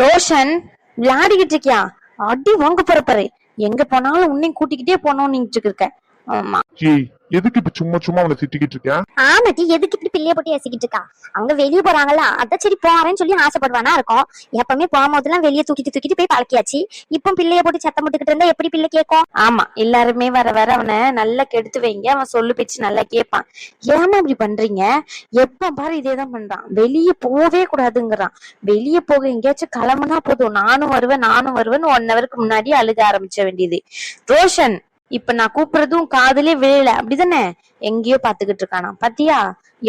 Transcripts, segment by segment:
ரோஷன், விளையாடிக்கிட்டு இருக்கியா? அடி வாங்க போறப்பாரு. எங்க போனாலும் உன்னையும் கூட்டிக்கிட்டே போனோம்னு இருக்க. ஆமா. ஏய், எதுக்கு இப்ப சும்மா சும்மா அவனை திட்டிக்கிட்டு இருக்கேன்? ஆமாட்டி, எதுக்கு இப்படி பிள்ளைய போட்டு ஏசிக்கிட்டு இருக்கா? அவங்க வெளியே போறாங்கல்ல, அதான் சரி போறேன்னு சொல்லி ஆசைப்படுவானா இருக்கும். எப்பவுமே போகும்போதெல்லாம் வெளியே தூக்கிட்டு போய் பழக்கியாச்சு. இப்போ பிள்ளைய போட்டு சத்தம் போட்டுக்கிட்டு இருந்தா எப்படி பிள்ளை கேட்கும்? ஆமா, எல்லாருமே வர வர அவனை நல்லா கெடுத்து வைங்க. அவன் சொல்லு பேச்சு நல்லா கேட்பான். ஏமா இப்படி பண்றீங்க? எப்ப பாரு இதேதான் பண்றான். வெளியே போவே கூடாதுங்கிறான். வெளியே போக எங்கேயாச்சும் கிளம்புனா போதும், நானும் வருவேன்னு 1 ஹவருக்கு முன்னாடி அழுக ஆரம்பிச்ச வேண்டியது. ரோஷன், இப்ப நான் கூப்பிடுறதும் காதுலயே விழல, அப்படிதானே? எங்கேயோ பாத்துக்கிட்டு இருக்கானா பாத்தியா?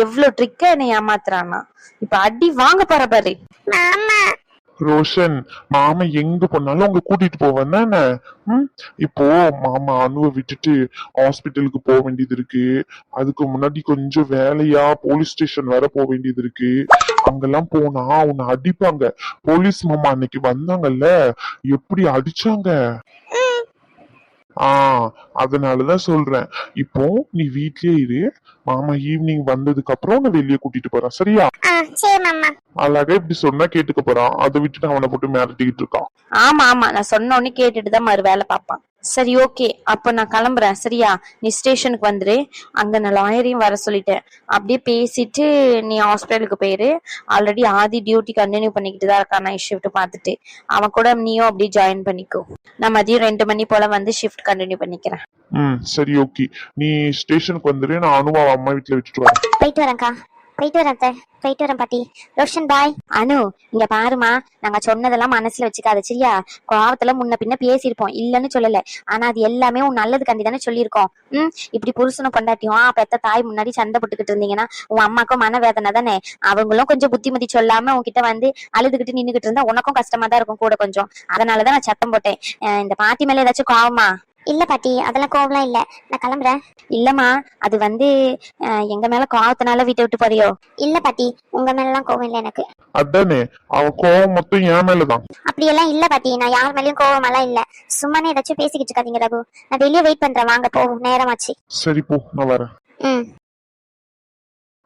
எவ்வளவு ட்ரிக்கா என்னை ஏமாத்துறானா. இப்ப அடி வாங்க போற பாரு. ரோஷன், மாமா எங்க போனாலும் அவங்க கூட்டிட்டு போவேன் தானே? இப்போ மாமா அணுவை விட்டுட்டு ஹாஸ்பிட்டலுக்கு போக வேண்டியது இருக்கு. அதுக்கு முன்னாடி கொஞ்சம் வேலையா போலீஸ் ஸ்டேஷன் வர போக வேண்டியது இருக்கு. அங்கெல்லாம் போனா உன்னை அடிப்பாங்க. போலீஸ் மாமா அன்னைக்கு வந்தாங்கல்ல, எப்படி அடிச்சாங்க. அதனாலதான் சொல்றேன். இப்போ நீ வீட்லயே இரு. மாமா ஈவினிங் வந்ததுக்கு அப்புறம் உன்னை வெளியே கூட்டிட்டு போறான், சரியா? அழகா இப்படி சொன்னா கேட்டுக்க போறான். அதை விட்டுட்டு அவனை போட்டு மிரட்டிக்கிட்டு இருக்கான். ஆமா, நான் சொன்ன உடனே கேட்டுட்டுதான் மறு வேலை பார்ப்பான். சரி, ஓகே, அப்ப நான் கிளம்புறேன், சரியா? நீ ஸ்டேஷனுக்கு வந்துரு. அங்க நான் லாயரையும் வர சொல்லிட்டேன். அப்படியே பேசிட்டு நீ ஹாஸ்பிட்டலுக்கு போயிரு. ஆல்ரெடி ஆதி டியூட்டி கண்டினியூ பண்ணிக்கிட்டு தான் இருக்கான், நைட் ஷிஃப்ட் பார்த்துட்டு. அவன் கூட நீயும் அப்படியே ஜாயின் பண்ணிக்கோ. நான் மதியம் 2 மணி போல வந்து ஷிஃப்ட் கண்டினியூ பண்ணிக்கிறேன். சரி, ஓகே. நீ ஸ்டேஷனுக்கு வந்துரு. நான் அனுவா அம்மா வீட்டுல விட்டுட்டு வரேன். போயிட்டு வரேன்க்கா. போயிட்டு வரேன் பாட்டி. ரோஷன் பாய். அனு, இங்க பாருமா, நாங்க சொன்னதெல்லாம் மனசுல வச்சுக்காத, சரியா? கோவத்துல முன்ன பின்ன பேசியிருப்போம், இல்லன்னு சொல்லல. ஆனா அது எல்லாமே உன் நல்லதுக்காண்டி தானே சொல்லியிருக்கோம். இப்படி புருஷனும் பொண்டாட்டியும் பெத்த தாய் முன்னாடி சண்டை போட்டுக்கிட்டு இருந்தீங்கன்னா உன் அம்மாக்கும் மனவேதனை தானே. அவங்களும் கொஞ்சம் புத்திமதி சொல்லாம உன்கிட்ட வந்து அழுதுகிட்டு நின்னுகிட்டு இருந்தா உனக்கும் கஷ்டமா தான் இருக்கும் கூட கொஞ்சம். அதனாலதான் நான் சத்தம் போட்டேன். இந்த பாட்டி மேல ஏதாச்சும் கோவமா? இல்ல பாட்டி, அதெல்லாம் கோவம்லாம் இல்ல. நான் கிளம்புறேன். இல்லம்மா, அது வந்து எங்க மேல கோவத்தினால வீட்டை விட்டு போறியோ? இல்ல பாட்டி, உங்க மேலாம் கோவம் இல்ல எனக்கு. அதானே, அவன் கோவம் மொத்தம் என் மேலதான். அப்படியெல்லாம் இல்ல பாட்டி, நான் யார் மேலயும் கோவமெல்லாம் இல்ல. சும்மானே ஏதாச்சும் பேசிக்கிட்டு இருக்காதீங்க ரகு. நான் வெளியே வெயிட் பண்றேன், வாங்க போவோம், நேரமாச்சு. சரி போ, நான் வரேன்.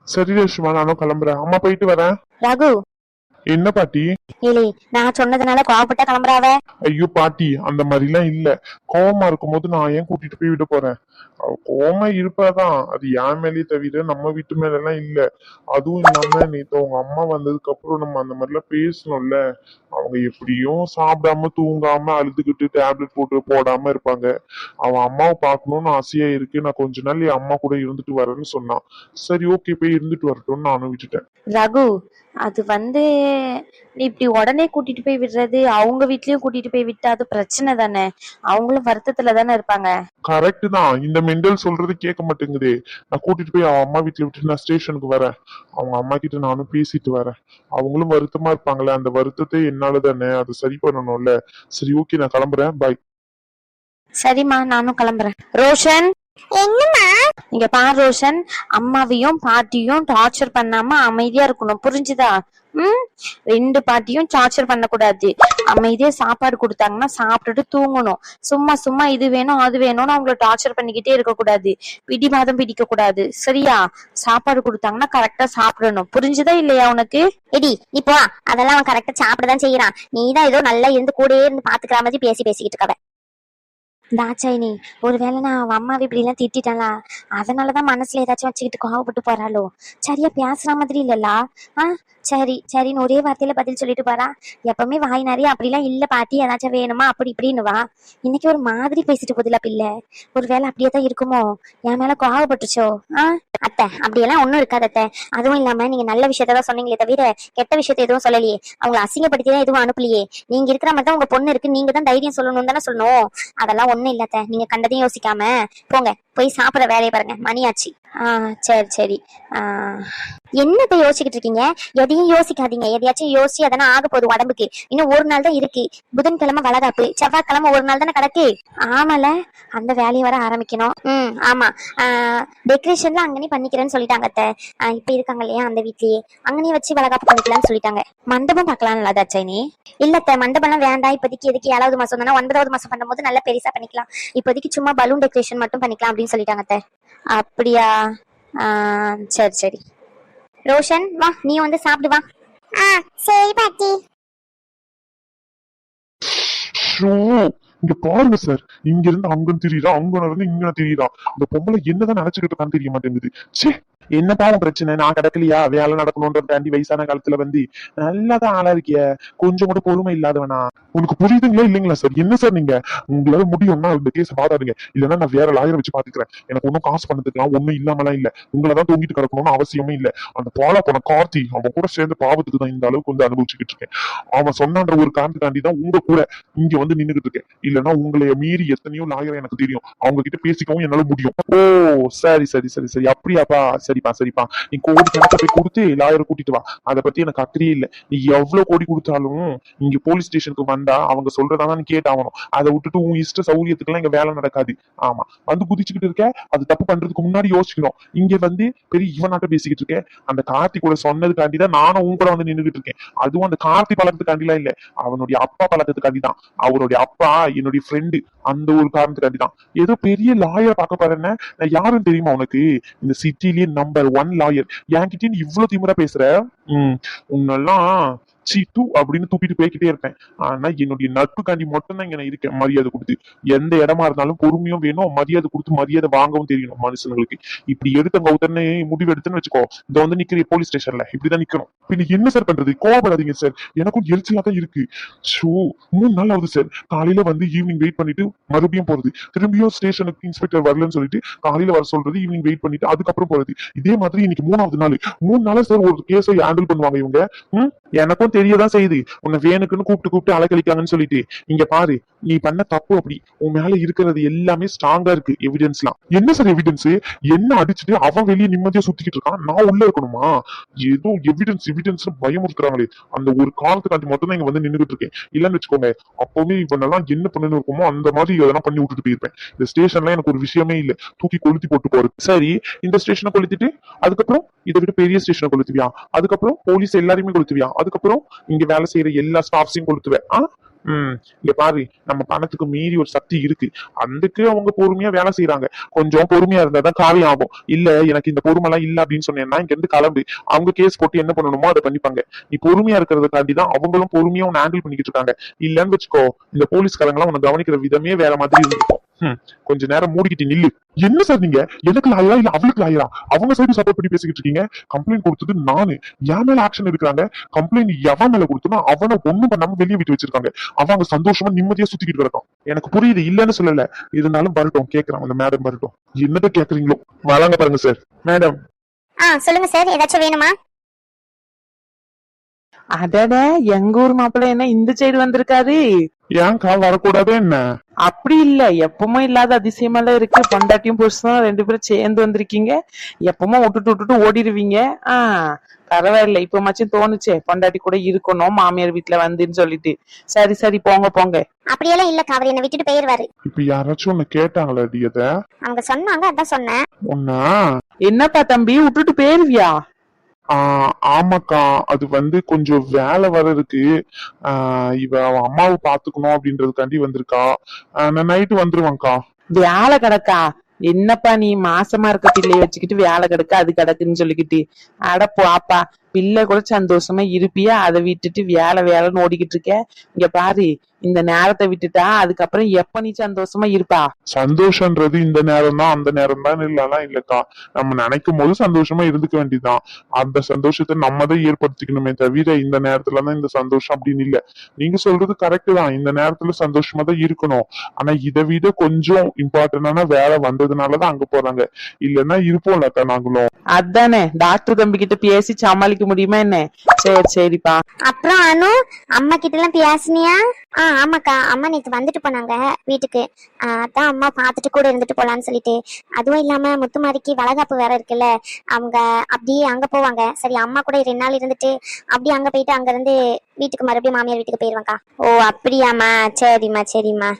சரி ரேஷ்மா, நானும் கிளம்புறேன். அம்மா போயிட்டு வரேன். ரகு. என்ன பாட்டி? ஏலே, நான் சொன்னதுனால கோவப்பட்ட கிளம்புறாவ? ஐயோ பாட்டி, அந்த மாதிரி எல்லாம் இல்ல. கோவமா இருக்கும் போது நான் ஏன் கூட்டிட்டு போய் விட போறேன்? கோவமா இருப்பாதான், அது என் மேலேயே தவிர நம்ம வீட்டு மேல எல்லாம் இல்ல. அதுவும் இல்லாம நேத்து அவங்க அம்மா வந்ததுக்கு அப்புறம் நம்ம அந்த மாதிரி எல்லாம் பேசணும்ல. அவங்க எப்படியும் சாப்பிடாம தூங்காம அழுதுகிட்டு டேப்லெட் போட்டு போடாம இருப்பாங்க. அவன் அம்மாவை பாக்கணும்னு ஆசையா இருக்கு. நான் கொஞ்ச நாள் என் அம்மா கூட இருந்துட்டு வரேன்னு சொன்னான். சரி, ஓகே, போய் இருந்துட்டு வரட்டும்னு நானும் விட்டுட்டேன். ரகு, அது வந்து நீ இப்படி உடனே கூட்டிட்டு போய் விடுறது, அவங்க வீட்லயும் கூட்டிட்டு போய் விட்டா அது பிரச்சனை தானே. அவங்களும் வருத்தத்துல தானே இருப்பாங்க. கரெக்ட் தான். இந்த மெண்டல் சொல்றது கேட்க மாட்டேங்குதே. நான் கூட்டிட்டு போய் அவன் அம்மா வீட்டுல விட்டு நான் ஸ்டேஷனுக்கு வரேன். அவங்க அம்மா கிட்ட நானும் பேசிட்டு வரேன். அவங்களும் வருத்தமா இருப்பாங்களே, அந்த வருத்தத்தை என்னால தானே, அதை சரி பண்ணணும்ல. சரி, ஓகே, நான் கிளம்புறேன். பாய். சரிம்மா, நானும் கிளம்புறேன். ரோஷன். என்னம்மா? இங்க பாரு ரோஷன், அம்மாவையும் பாட்டியும் டார்ச்சர் பண்ணாம அமைதியா இருக்கணும், புரிஞ்சுதா? 2 பாட்டியும் டார்ச்சர் பண்ணக்கூடாது. அமைதியா சாப்பாடு கொடுத்தாங்கன்னா சாப்பிட்டுட்டு தூங்கணும். சும்மா சும்மா இது வேணும் அது வேணும்னு அவங்கள டார்ச்சர் பண்ணிக்கிட்டே இருக்க கூடாது. பிடிவாதம் பிடிக்க கூடாது, சரியா? சாப்பாடு கொடுத்தாங்கன்னா கரெக்டா சாப்பிடணும், புரிஞ்சுதா இல்லையா உனக்கு? எடி நீ போ. அதெல்லாம் அவன் கரெக்டா சாப்பிடதான் செய்யறான். நீதான் ஏதோ நல்லா இருந்து கூடயே இருந்து பாத்துக்கிற மாதிரி பேசிக்கிட்டு இருக்காவ. தாச்சாயினி, ஒருவேளை நான் அவன் அம்மாவை இப்படி எல்லாம் திட்டாளா, அதனாலதான் மனசுல ஏதாச்சும் வச்சுக்கிட்டு கோவப்பட்டு போறாளோ? சரியா பேசுற மாதிரி இல்லல்லா? சரின்னு ஒரே வார்த்தையில பதில் சொல்லிட்டு போறா. எப்பவுமே வாய் நிறைய அப்படிலாம் இல்ல பாட்டி, ஏதாச்சும் வேணுமா அப்படி இப்படின்னு வா. இன்னைக்கு ஒரு மாதிரி பேசிட்டு போதில்ல பிள்ளை. ஒருவேளை அப்படியே தான் இருக்குமோ? என் மேல கோவப்பட்டுச்சோ? அத்தை, அப்படியெல்லாம் ஒண்ணும் இருக்காது அத்தை. அதுவும் இல்லாம நீங்க நல்ல விஷயத்தான் சொன்னீங்களே தவிர கெட்ட விஷயத்த எதுவும் சொல்லலையே. அவங்களை அசிங்கப்படுத்திதான் எதுவும் அனுப்பலையே. நீங்க இருக்கிற மாதிரி தான் உங்க பொண்ணு இருக்கு, நீங்க தான் தைரியம் சொல்லணும் தானே சொல்லணும். அதெல்லாம் ஒண்ணும் இல்ல அத்தை. நீங்க கண்டதையும் யோசிக்காம போங்க, போய் சாப்பிட வேலையை பாருங்க, மணியாச்சு. சரி. என்னத்தை யோசிச்சுக்கிட்டு இருக்கீங்க? எதையும் யோசிக்காதீங்க. எதையாச்சும் யோசிச்சு அதனா ஆக போகுது உடம்புக்கு. இன்னும் ஒரு நாள் தான் இருக்கு. புதன்கிழமை வளகாப்பு, செவ்வாய்க்கிழமை ஒரு நாள் தானே கிடக்கு. ஆமால, அந்த வேலையை வர ஆரம்பிக்கணும். ஆமா. டெக்கரேஷன்ல அங்கனே பண்ணிக்கிறேன்னு சொல்லிட்டாங்க அத்தை. இப்ப இருக்காங்க இல்லையா அந்த வீட்லயே, அங்கனே வச்சு வளகாப்பு பண்ணிக்கலாம்னு சொல்லிட்டாங்க. மண்டபம் பார்க்கலாம்ல தாச்சாயினி? இல்லத்த, மண்டபம்லாம் வேண்டாம் இப்போதைக்கு. எதுக்கு 7வது மாசம் தானே, 9வது மாசம் பண்ணும்போது நல்லா பெருசா பண்ணிக்கலாம். இப்போதைக்கு சும்மா பலூன் டெக்கரேஷன் மட்டும் பண்ணிக்கலாம் அப்படின்னு சொல்லிட்டாங்க அத்தை. அப்படியா? சரி. ரோஷன் வா, நீ வந்து சாப்பிடு வா. சரி பாட்டி. ஷோ இங்க பாருங்க சார், இங்க இருந்து அங்கன்னு தெரியுதா, அங்க இருந்து இங்க தெரியுதா, இந்த பொம்பளை என்னதான் நினைச்சுக்கிட்டு இருக்கான்னு தெரிய மாட்டேங்குது. ச்சே, என்ன பாவம் பிரச்சனை, நான் கிடக்கலையா, வேலை நடக்கணும்ன்றதாண்டி வயசான காலத்துல வந்து நல்லாதான் ஆளா இருக்கிய, கொஞ்சம் கூட பொறுமை இல்லாதவனா. உனக்கு புரியுதுங்களா இல்லைங்களா சார்? என்ன சார் நீங்க, உங்களால முடியும்னா இந்த கேஸ் பாதாதீங்க, இல்லைன்னா நான் வேற லாயரை வச்சு பாத்துக்கிறேன். எனக்கு ஒன்னும் காசு பண்ணதுக்கலாம் ஒண்ணும் இல்லாமலாம் இல்ல, உங்களதான் தூங்கிட்டு கிடக்கணும்னு அவசியமே இல்ல. அந்த பாலா போன கார்த்தி அவன் கூட சேர்ந்து பாவத்துக்கு தான் இந்த அளவுக்கு வந்து அனுபவிச்சுக்கிட்டு இருக்கேன். அவன் சொன்னான்ற ஒரு காரணத்துக்காண்டி தான் உங்க கூட இங்க வந்து நின்னுகிட்டு இருக்கேன். இல்லன்னா உங்களைய மீறி எத்தனையோ லாயர் எனக்கு தெரியும், அவங்க கிட்ட பேசிக்கவும் என்னால முடியும். ஓ சரி சரி சரி சரி, அப்படியாப்பா, சரிப்பா சரிப்பா, நீ கோடி கணக்க போய் கொடுத்து லாயரை கூட்டிட்டு வா, அதை பத்தி எனக்கு அக்கறையே இல்ல. நீ எவ்வளவு கோடி கொடுத்தாலும் இங்க போலீஸ் ஸ்டேஷனுக்கு வந்தா அவங்க சொல்றதான் நீ கேட்டாகணும். அதை விட்டுட்டு உன் இஷ்ட சௌரியத்துக்கு எல்லாம் இங்க வேலை நடக்காது. ஆமா, வந்து குதிச்சுக்கிட்டு இருக்க, அது தப்பு பண்றதுக்கு முன்னாடி யோசிக்கணும். இங்க வந்து பெரிய இவனாட்ட பேசிக்கிட்டு இருக்கேன். அந்த கார்த்தி கூட சொன்னதுக்காண்டி தான் நானும் உன் கூட வந்து நின்றுகிட்டு இருக்கேன். அதுவும் அந்த கார்த்தி பழக்கத்துக்காண்டிலாம் இல்ல, அவனுடைய அப்பா பழக்கத்துக்காண்டி தான். அவருடைய அப்பா என்னுடைய ஃப்ரெண்டு, அந்த ஒரு காரணத்துக்காண்டி தான். ஏதோ பெரிய லாயர் பார்க்க பாருன்னு, நான் யாருன்னு தெரியுமா உனக்கு? இந்த சிட்டிலேயே நம்பர் 1 லாயர். என்கிட்ட நீ இவ்வளவு திமிரா பேசுற? உன்னெல்லாம் சீட்டு அப்படின்னு தூக்கிட்டு போய்கிட்டே இருப்பேன். ஆனா என்னுடைய நட்புக்காண்டி மட்டும் தான் இங்க நான் இருக்கேன், மரியாதை கொடுத்து. எந்த இடமா இருந்தாலும் பொறுமையும் வேணும், மரியாதை கொடுத்து மரியாதை வாங்கவும் தெரியணும் மனுஷங்களுக்கு. இப்படி எடுத்தவங்க உடனே முடிவு எடுத்துன்னு வச்சுக்கோ, இந்த வந்து நிக்கிற போலீஸ் ஸ்டேஷன்ல இப்படிதான் நிக்கணும். பின்ன என்ன சார் பண்றது, கோவப்படாதீங்க சார், எனக்கும் எரிச்சலா தான் இருக்கு. ஷோ 3 நாள் ஆகுது சார், காலையில வந்து ஈவினிங் வெயிட் பண்ணிட்டு மறுபடியும் போறது, திரும்பியும் ஸ்டேஷனுக்கு இன்ஸ்பெக்டர் வரலன்னு சொல்லிட்டு காலையில வர சொல்றது, ஈவினிங் வெயிட் பண்ணிட்டு அதுக்கப்புறம் போறது. இதே மாதிரி இன்னைக்கு 3வது நாள். 3 நாளா சார் ஒரு கேஸை ஹேண்டில் பண்ணுவாங்க இவங்க. எனக்கும் தெரியதான் செய்யுது, உன்னை வேணுக்குன்னு கூப்பிட்டு அலக்கழிக்காங்கன்னு சொல்லிட்டு. இங்க பாரு, நீ பண்ண தப்பு அப்படி, உன் மேல இருக்கிறது எல்லாமே ஸ்ட்ராங்கா இருக்கு, எவிடன்ஸ்லாம். என்ன சார் எவிடன்ஸ்? என்ன அடிச்சுட்டு அவன் வெளியே நிம்மதியா சுத்திக்கிட்டு இருக்கான், நான் உள்ள இருக்கணுமா? ஏதோ எவிடன்ஸ் பயமுறுத்துறாங்களே, அந்த ஒரு காலத்துக்காண்டி மட்டும் தான் இங்க வந்து நின்றுகிட்டு இருக்கேன். இல்லன்னு வச்சுக்கோங்க, அப்பவே இவனெல்லாம் என்ன பண்ணு இருக்குமோ அந்த மாதிரி எதனா பண்ணி விட்டுட்டு போயிருப்பேன். இந்த ஸ்டேஷன்ல எனக்கு ஒரு விஷயமே இல்ல, தூக்கி கொளுத்தி போட்டு போறது. சரி, இந்த ஸ்டேஷனை கொளுத்திட்டு அதுக்கப்புறம் இதை விட பெரிய ஸ்டேஷனை கொளுத்துவியா? அதுக்கப்புறம் போலீஸ் எல்லாரையுமே கொளுத்துவியா? அதுக்கப்புறம் இங்க வேலை செய்யற எல்லா ஸ்டாஃப்ஸையும் கொளுத்துவேன். இங்க பாரு, நம்ம பணத்துக்கு மீறி ஒரு சக்தி இருக்கு, அதுக்கு அவங்க பொறுமையா வேலை செய்யறாங்க. கொஞ்சம் பொறுமையா இருந்தாதான் காரியம் ஆகும். இல்ல எனக்கு இந்த பொறுமை எல்லாம் இல்ல அப்படின்னு சொன்னேன்னா இங்க இருந்து கிளம்பு, அவங்க கேஸ் போட்டு என்ன பண்ணணுமோ அதை பண்ணிப்பாங்க. நீ பொறுமையா இருக்கிறதுக்காண்டி தான் அவங்களும் பொறுமையா உன்னை ஹேண்டில் பண்ணிக்கிட்டு இருக்காங்க. இல்லன்னு வச்சுக்கோ, இந்த போலீஸ்காரங்க உன்னை கவனிக்கிற விதமே வேற மாதிரி இருக்கும். கொஞ்ச நேரம் மூடிக்கிட்டு நில்லு. என்ன சார் நீங்க, எனக்கு லாயரா இல்ல அவளுக்கு லாயரா? அவங்க சைடு சப்போர்ட் பண்ணி பேசிக்கிட்டு இருக்கீங்க. கம்ப்ளைண்ட் கொடுத்தது நானு, என் மேல ஆக்ஷன் எடுக்கிறாங்க. கம்ப்ளைண்ட் எவன் மேல கொடுத்தனா அவனை ஒண்ணும் பண்ணாம வெளியே விட்டு வச்சிருக்காங்க. அவங்க சந்தோஷமா நிம்மதியா சுத்திக்கிட்டு கிடக்கும். எனக்கு புரியுது, இல்லன்னு சொல்லல, இருந்தாலும் வரட்டும், கேக்குறான் அந்த மேடம் வரட்டும். என்னத கேக்குறீங்களோ வராங்க பாருங்க சார். மேடம். சொல்லுங்க சார், ஏதாச்சும் வேணுமா? அடட, எங்க ஊர் மாப்பிள்ளை என்ன இந்த சைடு வந்திருக்காரு? ஏன்க்கா வரக்கூடாது என்ன? அப்படி இல்ல, எப்பவும் இல்லாத அதிசயமெல்லாம் இருக்கு. பொண்டாட்டியும் புருஷனும் 2 பேரும் சேர்ந்து வந்திருக்கீங்க. எப்பவும் விட்டுட்டு ஓடிடுவீங்க. பரவாயில்ல, இப்ப மச்சும் தோணுச்சே பொண்டாட்டி கூட இருக்கணும் மாமியார் வீட்டுல வந்துன்னு சொல்லிட்டு. சரி சரி, போங்க போங்க. அப்படியெல்லாம் இல்ல, அவர் என்ன விட்டுட்டு போயிருவாரு. இப்ப யாராச்சும் உன்னை கேட்டாங்களா அத? அவங்க சொன்னாங்க, அதான் சொன்னேன். உன்னா என்னப்பா தம்பி, விட்டுட்டு போயிருவியா? ஆமாக்கா, அது வந்து கொஞ்சம் வேலை வர இருக்கு. இவ அவன் அம்மாவை பாத்துக்கணும் அப்படின்றதுக்காண்டி வந்திருக்கா. நான் நைட்டு வந்துருவேன்க்கா. வேலை கிடக்கா? என்னப்பா நீ மாசமா இருக்க பிள்ளைய வச்சுக்கிட்டு வேலை கிடக்கு அது கிடக்குன்னு சொல்லிக்கிட்டு? அட பாப்பா, பிள்ளை கூட சந்தோஷமா இருப்பியா, அதை விட்டுட்டு வேலைன்னு ஓடிக்கிட்டு இருக்க. இங்க பாரு, இந்த நேரத்தை விட்டுட்டா அதுக்கப்புறம் எப்ப நீ சந்தோஷமா இருப்பா? சந்தோஷம்ன்றது இந்த நேரம் தான் அந்த நேரம் தான் இல்லக்கா, நம்ம நினைக்கும் போது சந்தோஷமா இருந்துக்க வேண்டியதுதான். அந்த சந்தோஷத்தை நம்ம தான் ஏற்படுத்திக்கணுமே தவிர இந்த நேரத்துலதான் இந்த சந்தோஷம் அப்படின்னு இல்ல. நீங்க சொல்றது கரெக்ட் தான், இந்த நேரத்துல சந்தோஷமா தான் இருக்கணும். ஆனா இதை விட கொஞ்சம் இம்பார்ட்டன்டான வேலை வந்ததுனாலதான் அங்க போறாங்க, இல்லன்னா இருப்போம்லக்கா நாங்களும். அதானே, டாக்டர் தம்பி கிட்ட பேசி சமாளிக்க முடியுமா என்ன? சரி சரிப்பா. அப்புறம் அனு, அம்மா கிட்ட எல்லாம் பேசினியா? ஆமாக்கா, அம்மா நேத்து வந்துட்டு போனாங்க வீட்டுக்கு. அதான் அம்மா பாத்துட்டு கூட இருந்துட்டு போலான்னு சொல்லிட்டு. அதுவும் இல்லாம முத்துமாரிக்கு வளகாப்பு வேற இருக்குல்ல, அவங்க அப்படியே அங்க போவாங்க. சரி, அம்மா கூட 2 நாள் இருந்துட்டு அப்படியே அங்க போயிட்டு அங்க இருந்து வீட்டுக்கு மறுபடியும் மாமியார் வீட்டுக்கு போயிருவாங்கக்கா. ஓ அப்படியாம்மா, சரிம்மா சரிம்மா.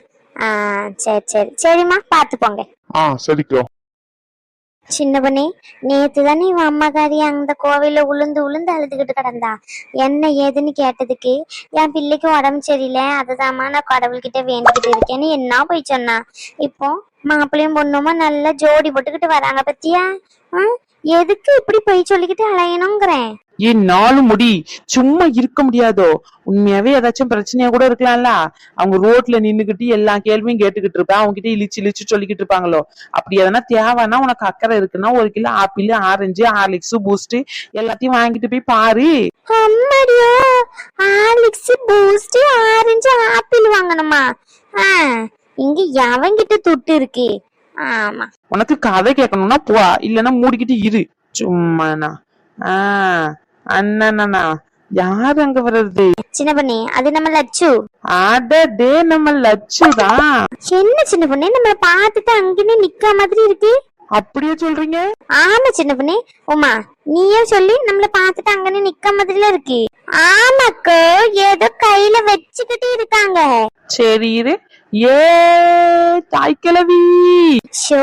சரி சரிம்மா, பாத்து போங்க. சரிக்கா. சின்ன பொண்ணே, நேத்து தானே இவன் அம்மாக்காரி அந்த கோவில உளுந்து அழுதுகிட்டு கிடந்தா. என்ன ஏதுன்னு கேட்டதுக்கு, என் பிள்ளைக்கு உடம்பு சரியில்லை, அதுதாம்மா நான் கடவுள்கிட்ட வேண்டிக்கிட்டு இருக்கேன்னு என்ன போய் சொன்னா. இப்போ மாப்பிள்ளையும் பொண்ணுமா நல்லா ஜோடி போட்டுக்கிட்டு வராங்க பத்தியா? எதுக்கு இப்படி போய் சொல்லிக்கிட்டு அலையணுங்கிறேன். ஏன் நாலு முடி சும்மா இருக்க முடியாதோ? உண்மையாவே ஏதாச்சும் பிரச்சனையா கூட இருக்கலாம்ல. அவங்க ரோட்ல நின்னுகிட்டு எல்லா கேள்வியும் கேட்டுக்கிட்டு இருப்பேன், அவங்க கிட்ட இழிச்சு இழிச்சு சொல்லிக்கிட்டு இருப்பாங்களோ. அப்படி எதனா தேவைன்னா உனக்கு அக்கறை இருக்குன்னா 1 kilo apple, orange, Horlicks, boost எல்லாத்தையும் வாங்கிட்டு போய் பாரு. அம்மாடியோ, ஹார்லிக்ஸ், பூஸ்ட், ஆரஞ்சு, ஆப்பிள் வாங்கணுமா? இங்க எவங்கிட்ட துட்டு இருக்கு? ஆமா, உனக்கு கதை கேட்கணும்னா போ, இல்லைன்னா மூடிக்கிட்டு இரு. சும்மாண்ணா அண்ணனா யாரு அங்க வர்றது? சின்ன பொண்ணே, அது நம்ம லட்சு. அடடே, நம்ம லட்சுதான். என்ன சின்ன பொண்ணே, நம்ம பார்த்துட்டு அங்கேயே நிக்க மாதிரி இருக்கு. அப்படியே சொல்றீங்க? ஆமா சின்ன பொண்ணே. உமா, நீயே சொல்லி நம்மள பார்த்துட்டு அங்கனே நிக்க மாதிரில இருக்கு. ஆமாக்கோ, ஏதோ கையில வச்சுக்கிட்டு இருக்காங்க. சரி இரு. ஏ தாய்க்கிழவி, ஷோ,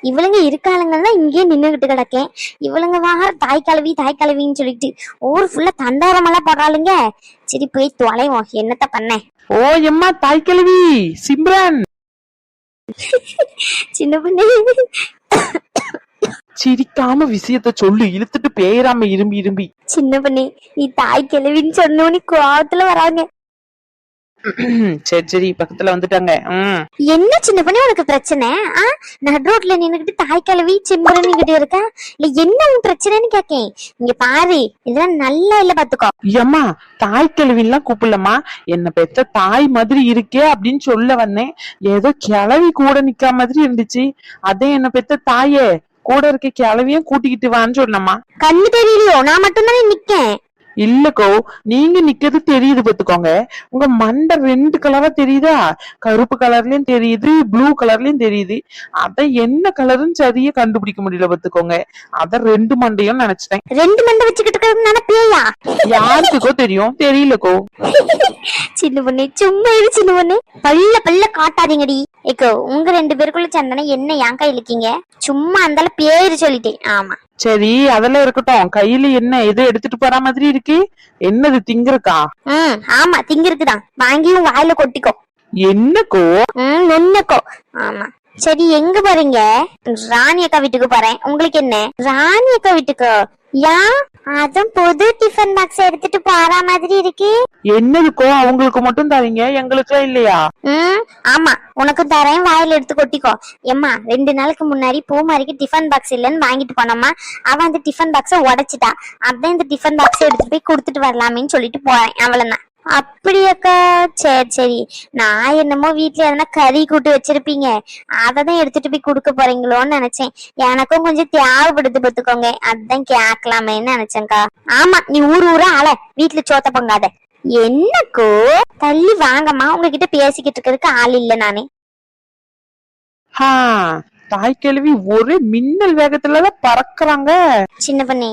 இவளுங்க இருக்காளுங்கன்னா இங்கேயே நின்னுகிட்டு கிடக்கேன். இவளுங்க வாங்க தாய் கலவின்னு சொல்லிட்டு ஊர் ஃபுல்லா தண்டாரமெல்லாம் போடுறாளுங்க. சரி போய் தொலைவோம், என்னத்த பண்ண. ஓ எம்மா தாய்க்கிழவி சிம்ரன். சின்ன பொண்ணு, சிரிக்காம விஷயத்த சொல்லு, இழுத்துட்டு பேராம இரும்பி. சின்ன பொண்ணு, நீ தாய் கிழவின்னு சொன்னோன்னு கோவத்துல வராங்க. சரி பக்கத்துல வந்துட்டாங்க. என்ன சின்ன பொண்ணு உனக்கு பிரச்சனை? நடு ரோட்ல நின்னுகிட்டு தாய் கிழவி சிம்பரன்னுகிட்டு இருக்கா, இல்ல என்ன உன் பிரச்சனைன்னு கேக்கேன். இங்க பாரு, இதெல்லாம் நல்லா இல்ல பாத்துக்கோ. ஏம்மா தாய்க்கிழவின்லாம் கூப்பிடலம்மா, என்ன பெத்த தாய் மாதிரி இருக்கே அப்படின்னு சொல்ல வந்தேன். ஏதோ கிழவி கூட நிக்கா மாதிரி இருந்துச்சு. அதே என்ன பெத்த தாயே, கூட இருக்க கிழவியும் கூட்டிக்கிட்டு வான்னு சொன்னம்மா. கண்ணு தெரியலையோ? நான் மட்டும்தானே நிக்கேன். இல்லக்கோ, நீங்க நிக்கிறது தெரியுது பாத்துக்கோங்க. உங்க மண்டை 2 கலரா தெரியுதா? கருப்பு கலர்லயும் தெரியுது, ப்ளூ கலர்லயும் தெரியுது. அத என்ன கலருன்னு சரியா கண்டுபிடிக்க முடியல பாத்துக்கோங்க. அத 2 மண்டையும் நினைச்சிட்டேன். 2 மண்டை வச்சுக்கிட்டு இருக்கிறது நினைப்பியா? யாருக்கோ தெரியும், தெரியலக்கோ. சின்ன பொண்ணு சும்மா இரு சின்ன பொண்ணு, பல்ல காட்டாதீங்கடி. ஏக்கோ, உங்க 2 பேருக்குள்ள சந்தனை என்ன என் கையில இருக்கீங்க? சும்மா அந்தால பேரு சொல்லிட்டேன். ஆமா சரி, அதெல்லாம் இருக்கட்டும். கையில என்ன எது எடுத்துட்டு போற மாதிரி இருக்கு? என்னது திங்கறக்கா? ஆமா திங்கிருக்குதான், வாங்கியும் வாயில கொட்டிக்கோ. என்னக்கோ? என்னக்கோ? ஆமா சரி, எங்க போறீங்க? ராணி அக்கா வீட்டுக்கு போறேன். உங்களுக்கு என்ன? ராணி அக்கா வீட்டுக்கு? யா, அதுவும் புது டிஃபன் பாக்ஸ் எடுத்துட்டு போற மாதிரி இருக்கு. என்னதுக்கோ? அவங்களுக்கு மட்டும் தரீங்க, எங்களுக்கு இல்லையா? ஆமா, உனக்கும் தரேன், வாயில எடுத்து கொட்டிக்கோ. எம்மா, 2 நாளுக்கு முன்னாடி பூமாரிக்கு டிஃபன் பாக்ஸ் இல்லன்னு வாங்கிட்டு போனோமா, அவன் அந்த டிஃபன் பாக்ஸ உடைச்சிட்டா. அதான் இந்த டிஃபன் பாக்ஸ் எடுத்துட்டு போய் கொடுத்துட்டு வரலாமேன்னு சொல்லிட்டு போறேன், அவ்வளவுதான். அப்படியாக்கா? சரி, நான் என்னமோ வீட்டுல எதனா கறி கூட்டு வச்சிருப்பீங்க, அததான் எடுத்துட்டு போய் கொடுக்க போறீங்களோன்னு நினைச்சேன். எனக்கும் கொஞ்சம் தேவைப்படுது பாத்துக்கோங்க, அதான் கேட்கலாமேன்னு நினைச்சேன்க்கா. ஆமா, நீ ஊரா ஆள வீட்டுல சோத்த பொங்காத. என்னக்கோ? தள்ளி வாங்கம்மா, உங்ககிட்ட பேசிக்கிட்டு இருக்கிறதுக்கு ஆள் இல்ல நானே. தாய்க்கிழவி ஒரே மின்னல் வேகத்துலதான் பறக்குறாங்க. சின்ன பண்ணே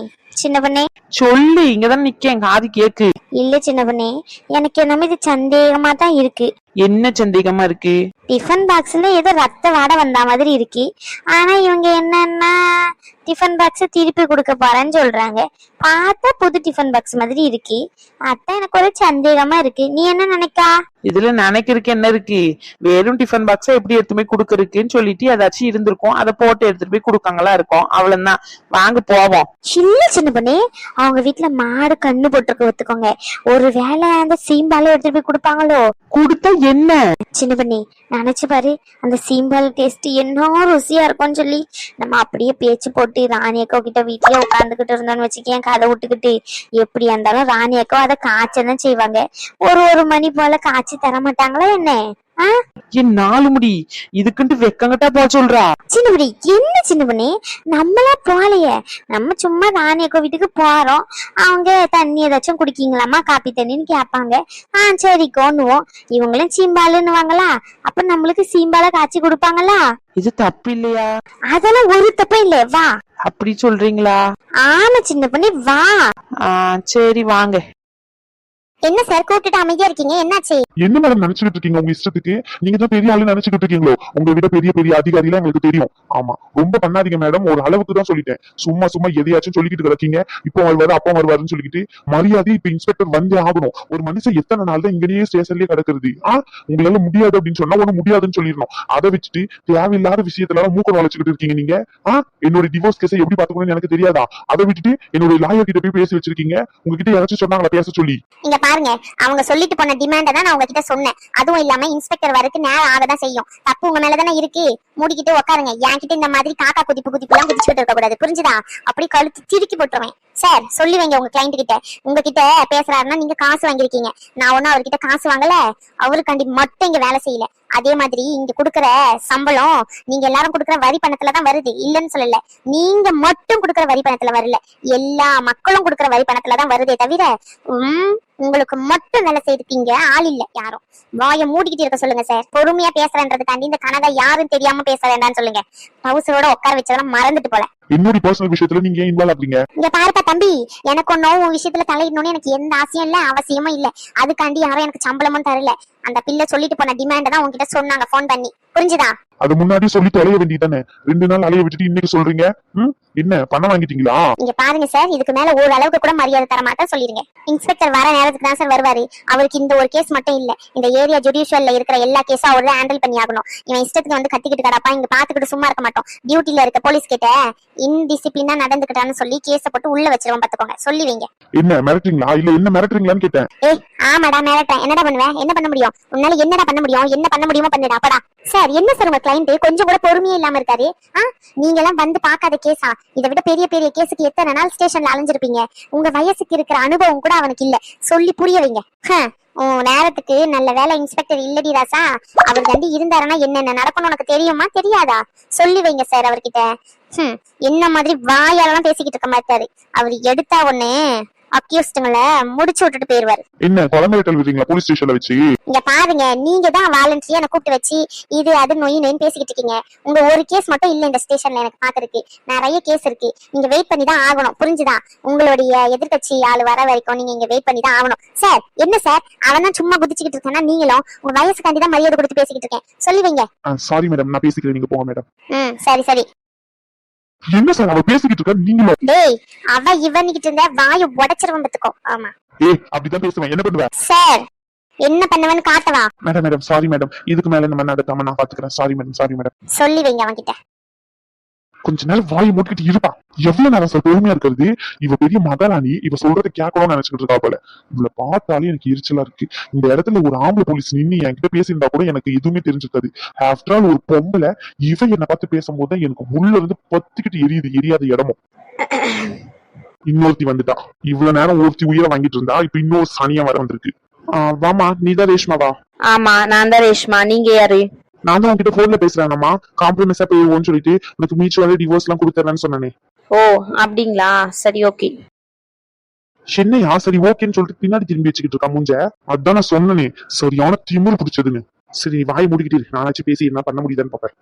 சொல்லு, இங்கதான் நிக்கேன், காது கேக்கு. இல்ல சின்ன பண்ணே, எனக்கு என்னமோ இது சந்தேகமா தான் இருக்கு. என்ன சந்தேகமா இருக்கு? டிஃபன் பாக்ஸ்ல ஏதோ ரத்த வாடை வந்த மாதிரி இருக்கு. ஆனா இவங்க என்னன்னா டிஃபன் பாக்ஸ் திருப்பி கொடுக்க போறேன்னு சொல்றாங்க. பார்த்தா புது டிஃபன் பாக்ஸ் மாதிரி இருக்கு. அதான் எனக்கு ஒரு சந்தேகமா இருக்கு. நீ என்ன நினைக்கா? இதுல நினைக்கிறதுக்கு என்ன இருக்கு? வெறும் டிஃபன் பாக்ஸ எப்படி எடுத்து போய் குடுக்கறதுக்குன்னு சொல்லிட்டு ஏதாச்சும் இருந்திருக்கும், அதை போட்டு எடுத்துட்டு போய் கொடுக்காங்களா இருக்கும், அவ்வளவுதான். வாங்க போவோம். இல்ல சின்ன பண்ணி, அவங்க வீட்டுல மாடு கண்ணு போட்டுருக்க ஒத்துக்கோங்க. ஒரு வேளை அந்த சீம்பால எடுத்துட்டு போய் கொடுப்பாங்களோ? கொடுத்தா என்ன? சின்ன பண்ணி நினைச்சு பாரு, அந்த சீம்பால் டேஸ்ட் என்ன ருசியா இருக்கும்னு சொல்லி நம்ம அப்படியே பேச்சு போட்டு ராணி அக்கா கிட்ட வீட்லயே உட்காந்துக்கிட்டு இருந்தோம்னு வச்சுக்கேன், கதை விட்டுக்கிட்டு. எப்படி இருந்தாலும் ராணி அக்கா அதை காய்ச்சதான் செய்வாங்க. ஒரு மணி போல காய்ச்சி தர மாட்டாங்களா என்ன? என் 4 முடி இதுக்குன்ட்டு வெக்கங்கட்டா போ சொல்றா. சின்ன பண்ணி என்ன சின்ன பண்ணி, நம்மளா போலையே, நம்ம சும்மா ராணி அக்கா வீட்டுக்கு போறோம். அவங்க தண்ணி ஏதாச்சும் குடிக்கீங்களாமா, காப்பி தண்ணின்னு கேட்பாங்க. சரி கோண்ணுவோம். இவங்களும் சீம்பாலுன்னு வாங்களா, அப்ப நம்மளுக்கு சீம்பால காய்ச்சி கொடுப்பாங்களா? இது தப்பு இல்லையா? அதெல்லாம் ஒரு தப்பு இல்ல, வா. அப்படி சொல்றீங்களா? ஆமா சின்ன பண்ணி, வா. சரி வாங்க. என்ன சார் கூப்பிட்டுட்டு அமைதியா இருக்கீங்க, என்னாச்சு? என்ன மேடம் நினைச்சுக்கிட்டு இருக்கீங்க உங்க இஷ்டத்துக்கு? நீங்க தான் பெரிய ஆளு நினைச்சுக்கிட்டு இருக்கீங்களோ? உங்களை விட பெரிய பெரிய அதிகாரிலாம் எங்களுக்கு தெரியும். ஆமா, ரொம்ப பண்ணாதீங்க மேடம், ஒரு அளவுக்கு தான் சொல்லிட்டேன். சும்மா சும்மா எதையாச்சும் சொல்லிக்கிட்டு கிடக்கீங்க. இப்போ வருவாரு அப்பா வருவாருன்னு சொல்லிக்கிட்டு மரியாதை இப்ப இன்ஸ்பெக்டர் வந்தே ஆகணும். ஒரு மனுஷன் எத்தனை நாள் தான் இங்கேயே ஸ்டேஷன்லயே கிடக்குறது? உங்களால முடியாது அப்படின்னு சொன்னா ஒண்ணு முடியாதுன்னு சொல்லிடணும். அதை வச்சுட்டு தேவையில்லாத விஷயத்துல மூக்க வளைச்சுக்கிட்டு இருக்கீங்க நீங்க. என்னோட டிவோர்ஸ் கேஸை எப்படி பாத்துக்கணும்னு எனக்கு தெரியாதா? அதை விட்டுட்டு என்னோட லாயர் கிட்ட போய் பேசி வச்சிருக்கீங்க. உங்ககிட்ட யாராச்சும் சொன்னாங்களா பேச சொல்லி? இங்க பாருங்க, அவங்க சொல்லிட்டு போன டிமாண்ட தான் நான் உங்ககிட்ட சொன்னேன். அதுவும் இல்லாம இன்ஸ்பெக்டர் வரக்கு நேரம் ஆகதான் செய்யும். தப்பு உங்க மேலதானே இருக்கு. மூடிக்கிட்டு உட்காருங்க. என்கிட்ட இந்த மாதிரி காக்கா குதிப்புலாம் குதிச்சுட்டு இருக்க கூடாது, புரிஞ்சுதா? அப்படி கழுத்து திருக்கி போட்டுருவேன். சார் சொல்லி வைங்க உங்க கிளைண்ட் கிட்ட. உங்ககிட்ட பேசுறாருன்னா நீங்க காசு வாங்கிருக்கீங்க. நான் ஒன்னும் அவர்கிட்ட காசு வாங்கல. அவருக்காண்டி மட்டும் இங்க வேலை செய்யல. அதே மாதிரி இங்க குடுக்கற சம்பளம் நீங்க எல்லாரும் குடுக்கற வரி பணத்துலதான் வருது, இல்லன்னு சொல்லல. நீங்க மட்டும் குடுக்கற வரி பணத்துல வரல, எல்லா மக்களும் குடுக்கற வரி பணத்துலதான் வருதே தவிர உங்களுக்கு மட்டும் வேலை செய்யறதுக்கு ஆள் இல்ல யாரும். வாயை மூடிக்கிட்டு இருக்க சொல்லுங்க சார். பொறுமையா பேசுறேன்றதுக்காண்டி இந்த கனகா யாரும் தெரியாம பேச வேண்டாம்னு சொல்லுங்க. டவுசரோட உட்கார வச்சதெல்லாம் மறந்துட்டு போல. என்னோட பர்சனல் விஷயத்துல நீங்க ஏன் இன்வால்வ் ஆகுறீங்க? இங்க பாருப்பா தம்பி, எனக்கு ஒன்னும் உன் விஷயத்துல தலையிடணும்னு எனக்கு எந்த ஆசையும் இல்ல, அவசியமும் இல்ல. அதுக்காண்டி யாரும் எனக்கு சம்பளமும் தரல. அந்த பிள்ளை சொல்லிட்டு போன டிமாண்ட் தான் உங்ககிட்ட சொன்னாங்க போன் பண்ணி, புரிஞ்சுதா? அது முன்னாடி சொல்லிட்டு அலைய வேண்டியதானே? 2 நாள் அலைய விட்டுட்டு இன்னைக்கு சொல்றீங்க. என்ன பணம் வாங்கிட்டீங்களா? இங்க பாருங்க சார், இதுக்கு மேல ஓரளவுக்கு கூட மரியாதை தர மாட்டேன் சொல்லிருங்க. இன்ஸ்பெக்டர் வர நேரத்துக்கு தான் சார் வருவாரு. அவருக்கு இந்த ஒரு கேஸ் மட்டும் இல்ல, இந்த ஏரியா ஜுடிஷியல்ல இருக்கிற எல்லா கேஸும் அவரு ஹேண்டில் பண்ணி ஆகணும். இவன் இஷ்டத்துக்கு வந்து கத்திக்கிட்டு கடப்பா இங்க பாத்துக்கிட்டு சும்மா இருக்க மாட்டோம். டியூட்டில இருக்க போலீஸ் கிட்ட இன்டிசிப்ளினா நடந்துக்கிட்டான்னு சொல்லி கேஸ போட்டு உள்ள வச்சிருவோம், பாத்துக்கோங்க. சொல்லி வைங்க. என்ன மிரட்டுறீங்களா? இல்ல என்ன மிரட்டுறீங்களான்னு கேட்டேன். ஆமாடா மிரட்டேன். என்னடா பண்ணுவேன்? என்ன பண்ண முடியும் உன்னால? என்னடா பண்ண முடியும்? என்ன பண்ண முடியுமோ பண்ணுடா. அப்படா சார், என்ன சார் உங்க கிளைண்ட் கொஞ்சம் கூட பொறுமையே இல்லாம இருக்காரு? நீங்க எல்லாம் வந்து பாக்காத கேஸா? இதை விட பெரிய பெரிய கேஸுக்கு எத்தனை நாள் ஸ்டேஷன்ல அலைஞ்சிருப்பீங்க. உங்க வயசுக்கு இருக்கிற அனுபவம் கூட அவனுக்கு இல்ல. சொல்லி புரிய வைங்க. நேரத்துக்கு நல்ல வேலை இன்ஸ்பெக்டர் இல்லடி ராசா. அவர் தாண்டி இருந்தாருன்னா என்னென்ன நடக்கணும் உனக்கு தெரியுமா தெரியாதா? சொல்லி வைங்க சார் அவர்கிட்ட. என்ன மாதிரி வாயாலாம் பேசிக்கிட்டு இருக்க மாட்டாரு. அவர் எடுத்தா ஒண்ணு அக்யூஸ்டுங்களை முடிச்சு விட்டுட்டு போயிருவாரு. என்ன குழந்தை வீட்டில் விடுறீங்களா போலீஸ் ஸ்டேஷன்ல வச்சு? இங்க பாருங்க, நீங்க தான் வாலண்டரியா என்ன கூப்பிட்டு வச்சு இது அது நொயின்னு பேசிக்கிட்டு இருக்கீங்க. உங்க ஒரு கேஸ் மட்டும் இல்ல இந்த ஸ்டேஷன்ல எனக்கு பாக்குறதுக்கு. நிறைய கேஸ் இருக்கு. நீங்க வெயிட் பண்ணி தான் ஆகணும், புரிஞ்சுதா? உங்களுடைய எதிர்கட்சி ஆளு வர வரைக்கும் நீங்க இங்க வெயிட் பண்ணி தான் ஆகணும். சார் என்ன சார், அவன் தான் சும்மா குதிச்சுக்கிட்டு இருக்கேன்னா நீங்களும் உங்க வயசுக்காண்டி தான் மரியாதை கொடுத்து பேசிக்கிட்டு இருக்கேன். சொல்லி வைங்க. சாரி மேடம், நான் பேசிக்கிறேன், நீங்க போங்க மேடம். சரி சரி. என்ன சார் அவ பேசிக்கிட்டு இருக்கா? நீங்களும் டேய், அவ இவனிக்கிட்டு இருந்த வாயை உடைச்சிருவன் பத்துக்கோ. ஆமா அப்படிதான் பேசுவேன். என்ன பண்ணுவேன் சார்? என்ன பண்ணுவேன்னு காட்டவா? மேடம் சாரி மேடம், இதுக்கு மேல நம்ம நடத்தாம நான் பாத்துக்கிறேன். Sorry madam. சொல்லி வைங்க அவன்கிட்ட. கொஞ்ச நேரம் வாயை மூட்டிக்கிட்டு இருப்பா. எவ்வளவு நேரம் சார் பொறுமையா இருக்கிறது? இவ பெரிய மகாராணி, இவ சொல்றதை கேட்கணும்னு நினைச்சுக்கிட்டு இருக்கா போல. இவளை பார்த்தாலே எனக்கு எரிச்சலா இருக்கு. இந்த இடத்துல ஒரு ஆம்பளை போலீஸ் நின்னு என்கிட்ட பேசியிருந்தா கூட எனக்கு எதுவுமே தெரிஞ்சிருக்காது. ஆஃப்டர் ஆல் ஒரு பொம்பளை இவ என்னை பார்த்து பேசும்போது எனக்கு உள்ள இருந்து பத்திக்கிட்டு எரியாத இடமும். இன்னொருத்தி வந்துட்டா. இவ்வளவு நேரம் ஒருத்தி உயிரை வாங்கிட்டு இருந்தா, இப்ப இன்னொரு சனியா வர வந்திருக்கு. வாமா, நீதான் ரேஷ்மாவா? ஆமா, நான் தான் ரேஷ்மா. நீங்க யாரு? நான் தான் உங்ககிட்ட போன்ல பேசுறேன்மா. காம்ப்ரமைஸா போயிடுவோம்னு சொல்லிட்டு உனக்கு மியூச்சுவலா டிவோர்ஸ் எல்லாம் கொடுத்துறேன்னு சொன்னேன். ஓ அப்படிங்களா? சரி ஓகே. என்னையா சரி ஓகேன்னு சொல்லிட்டு பின்னாடி திரும்பி வச்சுக்கிட்டு இருக்கா மூஞ்ச. அதான் நான் சொன்னனே, சரியான திமிரு பிடிச்சதுன்னு. சரி வாய் மூடிக்கிட்டு நானாச்சும் பேசி என்ன பண்ண முடியுதான்னு பாப்பேன்.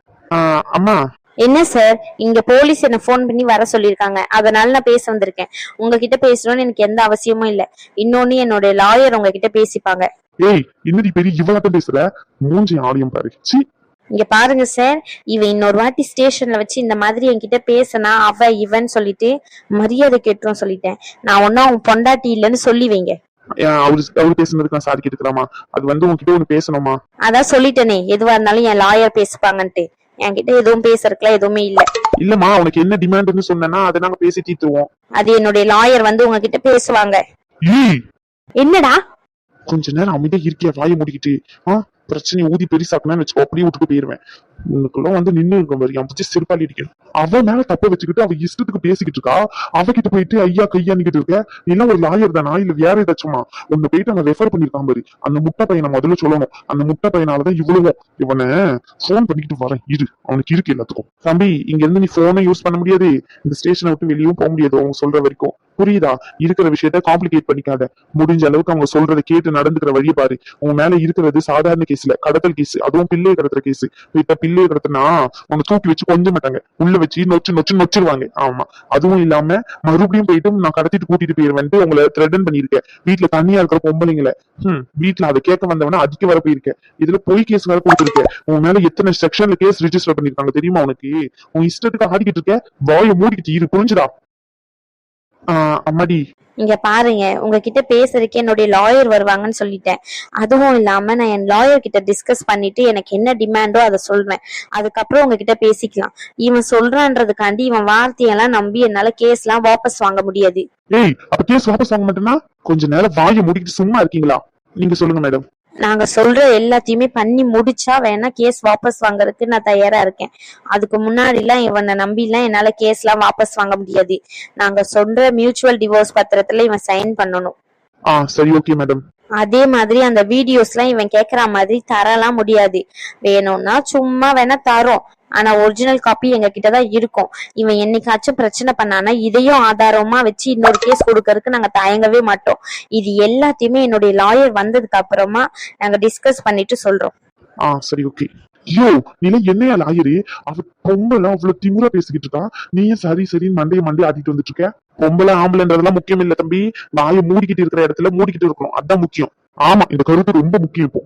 அம்மா. என்ன சார், இங்க போலீஸ் என்ன போன் பண்ணி வர சொல்லிருக்காங்க, அதனால நான் பேச வந்திருக்கேன். உங்ககிட்ட பேசணும்னு எனக்கு எந்த அவசியமும் இல்ல. இன்னொன்னு என்னோட லாயர் உங்ககிட்ட பேசிப்பாங்க. ஏய், இன்னடி பெரிய இவ்வளவு பேசுற? மூஞ்சி ஆடியம் பாரு. சி, இங்க பாருங்க சார், இவன் இன்னொரு வாட்டி ஸ்டேஷன்ல வச்சு இந்த மாதிரி என்கிட்ட பேசினா அவ இவன் சொல்லிட்டு மரியாதை கேட்டுரும் சொல்லிட்டேன். நான் ஒன்னும் அவன் பொண்டாட்டி இல்லன்னு சொல்லி வைங்க. அவரு பேசுனதுக்கு நான் சாரி கேட்டுக்கலாமா? அது வந்து உங்ககிட்ட ஒண்ணு பேசணுமா? அதான் சொல்லிட்டேனே, எதுவா இருந்தாலும் என் லாயர் பேசுப்பாங்கன்ட்டு. என்கிட்ட எதுவும் பேசுறதுக்குலாம் எதுவுமே இல்ல. இல்லம்மா, உனக்கு என்ன டிமாண்ட்னு சொன்னா அதை நாங்க பேசி தீர்த்துருவோம். அது என்னுடைய லாயர் வந்து உங்ககிட்ட பேசுவாங்க. என்னடா கொஞ்ச நேரம் அமைதியா இருக்கியா? வாயை முடிக்கிட்டு. பிரச்சனையை ஊதி பெருசாக்கணும்னு வச்சுக்கோ, அப்படியே விட்டுட்டு போயிருவேன். உனக்குள்ள வந்து நின்று இருக்க மாதிரி என் பிடிச்சி செருப்பாளி அடிக்கணும். அவன் மேல தப்ப வச்சுக்கிட்டு அவ இஷ்டத்துக்கு பேசிக்கிட்டு இருக்கா. அவகிட்ட போயிட்டு ஐயா கையான்னுகிட்டு இருக்க. நீலாம் ஒரு லாயர் தானா இல்ல வேற ஏதாச்சுமா? உன்னை போயிட்டு அங்க ரெஃபர் பண்ணிருக்கான் பாரு. அந்த முட்டை பையனை முதல்ல சொல்லணும். அந்த முட்டை பையனாலதான் இவ்வளவும். இவனை போன் பண்ணிக்கிட்டு வரேன் இரு, அவனுக்கு இருக்கு எல்லாத்துக்கும். தம்பி, இங்க இருந்து நீ போனை யூஸ் பண்ண முடியாது. இந்த ஸ்டேஷனை விட்டு வெளியும் போக முடியாது அவங்க சொல்ற வரைக்கும். புரியுதா? இருக்கிற விஷயத்த காம்ப்ளிகேட் பண்ணிக்காத. முடிஞ்ச அளவுக்கு அவங்க சொல்றதை கேட்டு நடந்துக்கிற வழியை பாரு. உன் மேல இருக்கிறது சாதாரண கேஸ்ல கடத்தல் கேஸ், அதுவும் பிள்ளையை கடத்துற கேஸ். இப்ப பிள்ளையை கடத்தினா உன்னை தூக்கி வச்சு கொஞ்ச மாட்டாங்க, உள்ள வச்சு நொச்சு நொச்சு நொச்சிருவாங்க. ஆமா, அதுவும் இல்லாம மறுபடியும் போயிட்டு நான் கடத்திட்டு கூட்டிட்டு போயிருவேன்ட்டு உங்களை த்ரெட்டன் பண்ணிருக்கேன். வீட்டுல தனியா இருக்கிற பொம்பளைங்களை வீட்டுல அதை கேட்க வந்தவன அதிக வர போயிருக்கேன். இதுல பொய் கேஸ் வேற கொடுத்துருக்கேன். உன் மேல எத்தனை செக்ஷன்ல கேஸ் ரிஜிஸ்டர் பண்ணிருக்காங்க தெரியுமா உனக்கு? உன் இஷ்டத்துக்கு ஆடிக்கிட்டு இருக்க, வாயை மூடிக்கிட்டு இரு, புரிஞ்சுதா? அம்மாடி, இங்க பாருங்க, உங்ககிட்ட பேசுறதுக்கு என்னுடைய லாயர் வருவாங்கன்னு சொல்லிட்டேன். அதுவும் இல்லாம நான் என் லாயர் கிட்ட டிஸ்கஸ் பண்ணிட்டு எனக்கு என்ன டிமாண்டோ அதை சொல்றேன். அதுக்கப்புறம் உங்ககிட்ட பேசிக்கலாம். இவன் சொல்றான்றதுக்காண்டி இவன் வார்த்தையெல்லாம் நம்பி என்னால கேஸ் எல்லாம் வாபஸ் வாங்க முடியாது. ஏய், அப்ப கேஸ் வாபஸ் வாங்க மாட்டேன்னா கொஞ்ச நேரம் வாயை மூடிக்கிட்டு சும்மா இருக்கீங்களா? நீங்க சொல்லுங்க மேடம். நாங்க சொல்ற எல்லாத்தையுமே பண்ணி முடிச்சா வேணா கேஸ் வாபஸ் வாங்குறதுக்கு நான் தயாரா இருக்கேன். அதுக்கு முன்னாடி எல்லாம் இவனை நம்பி எல்லாம் என்னால கேஸ் எல்லாம் வாபஸ் வாங்க முடியாது. நாங்க சொல்ற மியூச்சுவல் டிவோர்ஸ் பத்திரத்துல இவன் சைன் பண்ணணும். சரி, ஓகே மேடம். அதே மாதிரி அந்த வீடியோஸ் எல்லாம் இவன் கேக்குற மாதிரி தரலாம் முடியாது. வேணும்னா சும்மா வேணா தரோம், ஆனா ஒரிஜினல் காப்பி எங்க கிட்டதான் இருக்கும். இவன் என்னைக்காச்சும் பிரச்சனை பண்ணானா இதையும் ஆதாரமா வச்சு இன்னொரு கேஸ் கொடுக்கறதுக்கு நாங்க தயங்கவே மாட்டோம். இது எல்லாத்தையுமே என்னுடைய லாயர் வந்ததுக்கு அப்புறமா நாங்க டிஸ்கஸ் பண்ணிட்டு சொல்றோம். சரி, ஓகே. ஐயோ, நீல என்னையா லாயரு? அவ பொம்பளை அவ்வளவு திமுறா பேசிக்கிட்டு இருக்கா, நீயும் சரி சரின்னு மண்டைய ஆட்டிட்டு வந்துட்டு இருக்க. பொம்பளை ஆம்பளைன்றதெல்லாம் முக்கியம் இல்ல தம்பி, வாயை மூடிக்கிட்டு இருக்கிற இடத்துல மூடிக்கிட்டு இருக்கணும், அதான் முக்கியம். ஆமா, இந்த கருத்து ரொம்ப முக்கியம் இப்போ.